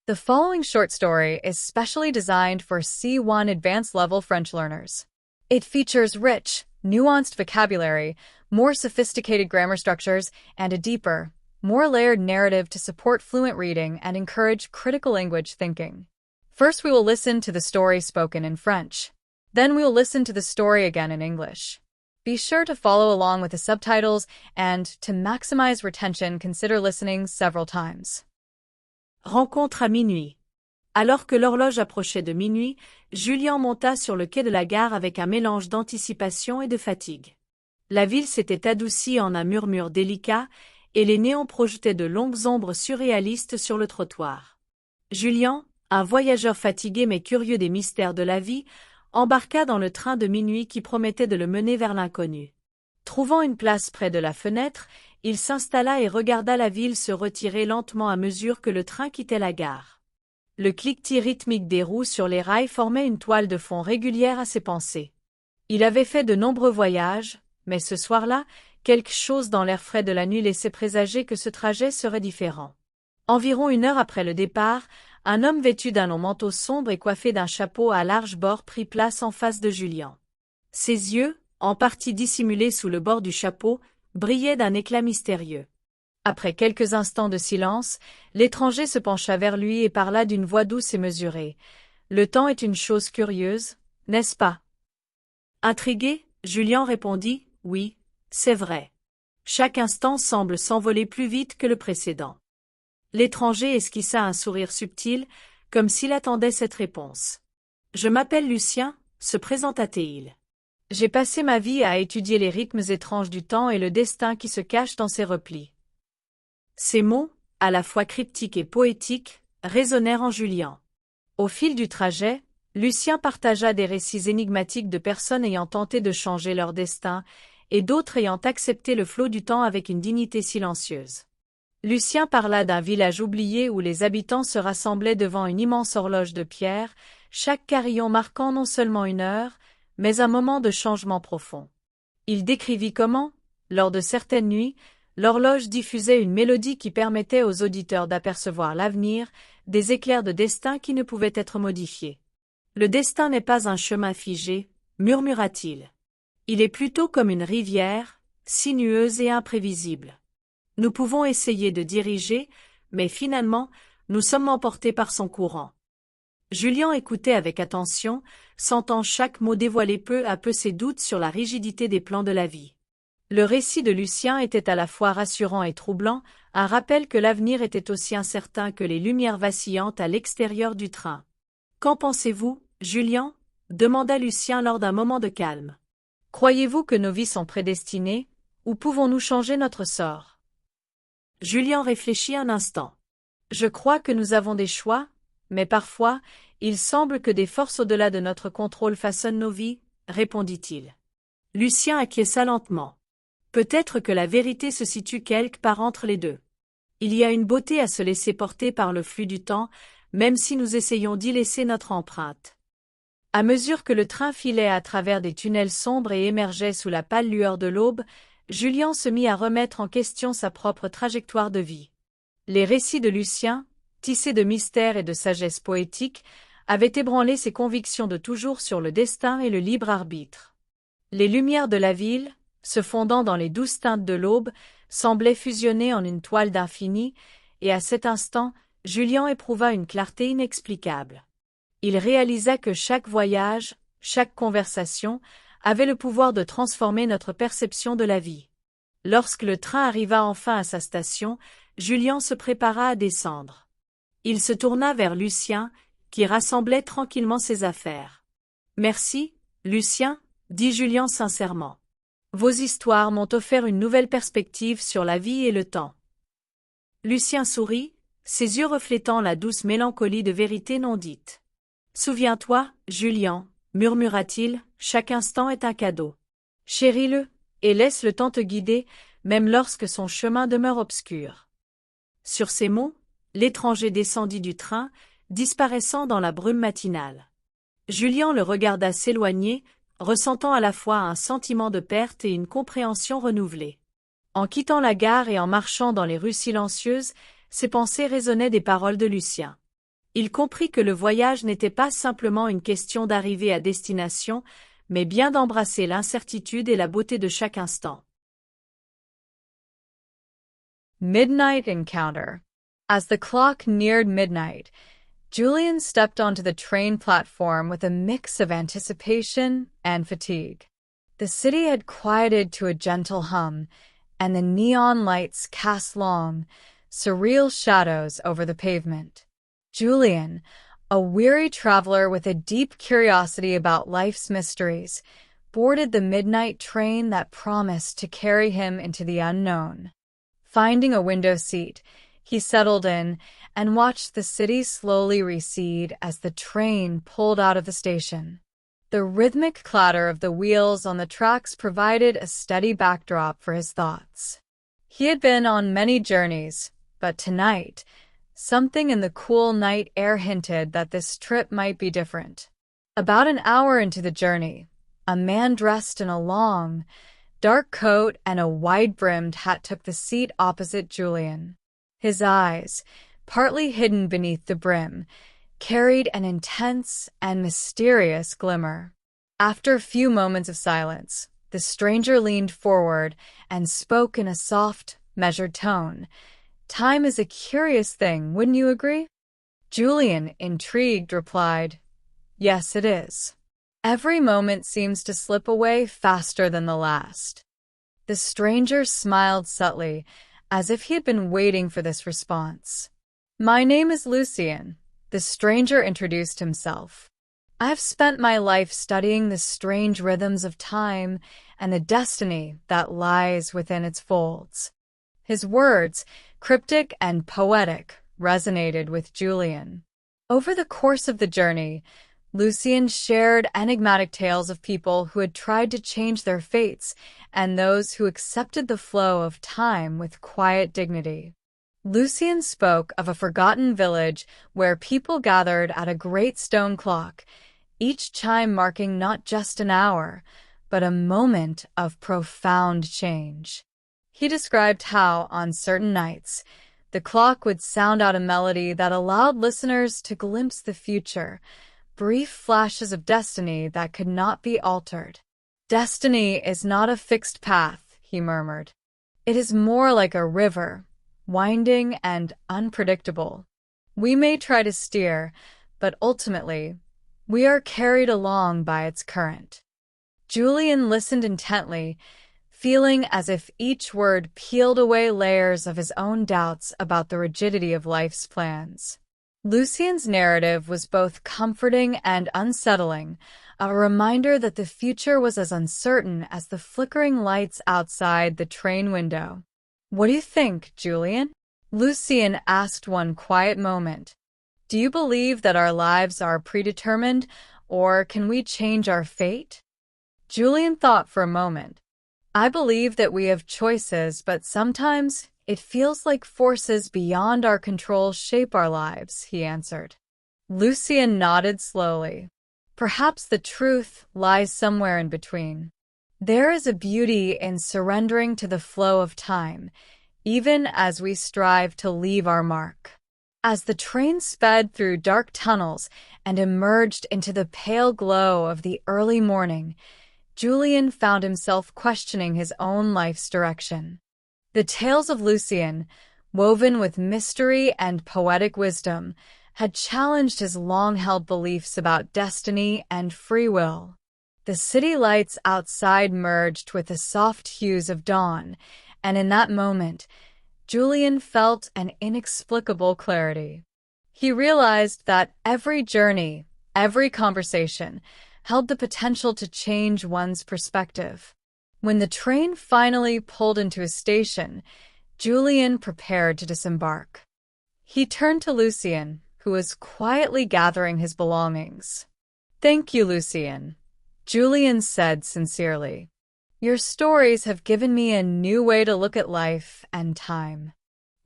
The following short story is specially designed for C1 advanced level French learners. It features rich, nuanced vocabulary, more sophisticated grammar structures, and a deeper, more layered narrative to support fluent reading and encourage critical language thinking. First, we will listen to the story spoken in French. Then we will listen to the story again in English. Be sure to follow along with the subtitles and, to maximize retention, consider listening several times. Rencontre à minuit. Alors que l'horloge approchait de minuit, Julien monta sur le quai de la gare avec un mélange d'anticipation et de fatigue. La ville s'était adoucie en un murmure délicat, et les néons projetaient de longues ombres surréalistes sur le trottoir. Julien, un voyageur fatigué mais curieux des mystères de la vie, embarqua dans le train de minuit qui promettait de le mener vers l'inconnu. Trouvant une place près de la fenêtre, il s'installa et regarda la ville se retirer lentement à mesure que le train quittait la gare. Le cliquetis rythmique des roues sur les rails formait une toile de fond régulière à ses pensées. Il avait fait de nombreux voyages, mais ce soir-là, quelque chose dans l'air frais de la nuit laissait présager que ce trajet serait différent. Environ 1 heure après le départ, un homme vêtu d'un long manteau sombre et coiffé d'un chapeau à large bord prit place en face de Julien. Ses yeux, en partie dissimulés sous le bord du chapeau, brillaient d'un éclat mystérieux. Après quelques instants de silence, l'étranger se pencha vers lui et parla d'une voix douce et mesurée. « Le temps est une chose curieuse, n'est-ce pas ?» Intrigué, Julien répondit « Oui, c'est vrai. Chaque instant semble s'envoler plus vite que le précédent. » L'étranger esquissa un sourire subtil, comme s'il attendait cette réponse. « Je m'appelle Lucien », se présenta-t-il. J'ai passé ma vie à étudier les rythmes étranges du temps et le destin qui se cache dans ses replis. Ces mots, à la fois cryptiques et poétiques, résonnèrent en Julien. Au fil du trajet, Lucien partagea des récits énigmatiques de personnes ayant tenté de changer leur destin et d'autres ayant accepté le flot du temps avec une dignité silencieuse. Lucien parla d'un village oublié où les habitants se rassemblaient devant une immense horloge de pierre, chaque carillon marquant non seulement 1 heure, mais un moment de changement profond. Il décrivit comment, lors de certaines nuits, l'horloge diffusait une mélodie qui permettait aux auditeurs d'apercevoir l'avenir, des éclairs de destin qui ne pouvaient être modifiés. « Le destin n'est pas un chemin figé, » murmura-t-il. « Il est plutôt comme une rivière, sinueuse et imprévisible. Nous pouvons essayer de diriger, mais finalement, nous sommes emportés par son courant. » Julien écoutait avec attention, sentant chaque mot dévoiler peu à peu ses doutes sur la rigidité des plans de la vie. Le récit de Lucien était à la fois rassurant et troublant, un rappel que l'avenir était aussi incertain que les lumières vacillantes à l'extérieur du train. « Qu'en pensez-vous, Julien ?» demanda Lucien lors d'un moment de calme. « Croyez-vous que nos vies sont prédestinées, ou pouvons-nous changer notre sort ?» Julien réfléchit un instant. « Je crois que nous avons des choix, mais parfois, il semble que des forces au-delà de notre contrôle façonnent nos vies, » répondit-il. Lucien acquiesça lentement. Peut-être que la vérité se situe quelque part entre les deux. Il y a une beauté à se laisser porter par le flux du temps, même si nous essayons d'y laisser notre empreinte. À mesure que le train filait à travers des tunnels sombres et émergeait sous la pâle lueur de l'aube, Julien se mit à remettre en question sa propre trajectoire de vie. Les récits de Lucien, tissés de mystère et de sagesse poétique, avaient ébranlé ses convictions de toujours sur le destin et le libre arbitre. Les lumières de la ville, se fondant dans les douces teintes de l'aube, semblaient fusionner en une toile d'infini, et à cet instant, Julien éprouva une clarté inexplicable. Il réalisa que chaque voyage, chaque conversation, avait le pouvoir de transformer notre perception de la vie. Lorsque le train arriva enfin à sa station, Julien se prépara à descendre. Il se tourna vers Lucien, qui rassemblait tranquillement ses affaires. « Merci, Lucien, » dit Julien sincèrement. « Vos histoires m'ont offert une nouvelle perspective sur la vie et le temps. » Lucien sourit, ses yeux reflétant la douce mélancolie de vérité non dite. « Souviens-toi, Julien, » murmura-t-il, « chaque instant est un cadeau. Chéris-le, et laisse le temps te guider, même lorsque son chemin demeure obscur. » Sur ces mots, l'étranger descendit du train, disparaissant dans la brume matinale. Julien le regarda s'éloigner, ressentant à la fois un sentiment de perte et une compréhension renouvelée. En quittant la gare et en marchant dans les rues silencieuses, ses pensées résonnaient des paroles de Lucien. Il comprit que le voyage n'était pas simplement une question d'arriver à destination, mais bien d'embrasser l'incertitude et la beauté de chaque instant. Midnight encounter. As the clock neared midnight, Julian stepped onto the train platform with a mix of anticipation and fatigue. The city had quieted to a gentle hum, and the neon lights cast long, surreal shadows over the pavement. Julian, a weary traveler with a deep curiosity about life's mysteries, boarded the midnight train that promised to carry him into the unknown. Finding a window seat, he settled in and watched the city slowly recede as the train pulled out of the station. The rhythmic clatter of the wheels on the tracks provided a steady backdrop for his thoughts. He had been on many journeys, but tonight, something in the cool night air hinted that this trip might be different. About an hour into the journey, a man dressed in a long, dark coat and a wide-brimmed hat took the seat opposite Julian. His eyes, partly hidden beneath the brim, carried an intense and mysterious glimmer. After a few moments of silence, the stranger leaned forward and spoke in a soft, measured tone. "Time is a curious thing, wouldn't you agree?" Julian, intrigued, replied, "Yes, it is. Every moment seems to slip away faster than the last." The stranger smiled subtly, as if he had been waiting for this response. "My name is Lucien," the stranger introduced himself. "I've spent my life studying the strange rhythms of time and the destiny that lies within its folds." His words, cryptic and poetic, resonated with Julian. Over the course of the journey, Lucien shared enigmatic tales of people who had tried to change their fates and those who accepted the flow of time with quiet dignity. Lucien spoke of a forgotten village where people gathered at a great stone clock, each chime marking not just an hour, but a moment of profound change. He described how, on certain nights, the clock would sound out a melody that allowed listeners to glimpse the future, brief flashes of destiny that could not be altered. "Destiny is not a fixed path," he murmured. "It is more like a river, winding and unpredictable. We may try to steer, but ultimately, we are carried along by its current." Julian listened intently, feeling as if each word peeled away layers of his own doubts about the rigidity of life's plans. Lucien's narrative was both comforting and unsettling, a reminder that the future was as uncertain as the flickering lights outside the train window. "What do you think, Julian?" Lucien asked one quiet moment. "Do you believe that our lives are predetermined, or can we change our fate?" Julian thought for a moment. "I believe that we have choices, but sometimes it feels like forces beyond our control shape our lives," he answered. Lucien nodded slowly. "Perhaps the truth lies somewhere in between. There is a beauty in surrendering to the flow of time, even as we strive to leave our mark." As the train sped through dark tunnels and emerged into the pale glow of the early morning, Julian found himself questioning his own life's direction. The tales of Lucien, woven with mystery and poetic wisdom, had challenged his long-held beliefs about destiny and free will. The city lights outside merged with the soft hues of dawn, and in that moment, Julian felt an inexplicable clarity. He realized that every journey, every conversation, held the potential to change one's perspective. When the train finally pulled into a station, Julian prepared to disembark. He turned to Lucien, who was quietly gathering his belongings. "Thank you, Lucien," Julian said sincerely. "Your stories have given me a new way to look at life and time."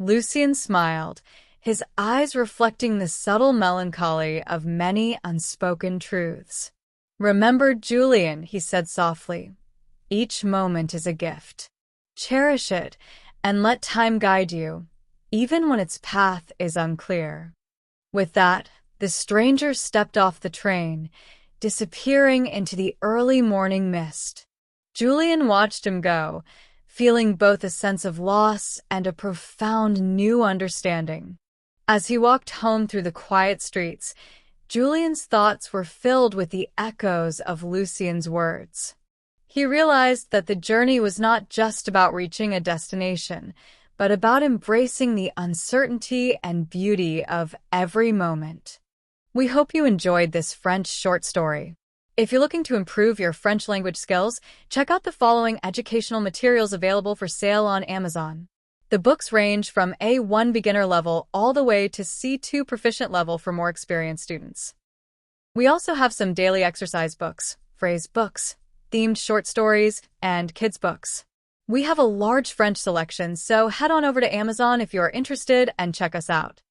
Lucien smiled, his eyes reflecting the subtle melancholy of many unspoken truths. "Remember, Julian," he said softly, "each moment is a gift. Cherish it and let time guide you, even when its path is unclear." With that, The stranger stepped off the train, disappearing into the early morning mist. Julian watched him go, feeling both a sense of loss and a profound new understanding. As he walked home through the quiet streets, Julian's thoughts were filled with the echoes of Lucien's words. He realized that the journey was not just about reaching a destination, but about embracing the uncertainty and beauty of every moment. We hope you enjoyed this French short story. If you're looking to improve your French language skills, check out the following educational materials available for sale on Amazon. The books range from A1 beginner level all the way to C2 proficient level for more experienced students. We also have some daily exercise books, phrase books, themed short stories, and kids books. We have a large French selection, so head on over to Amazon if you're interested and check us out.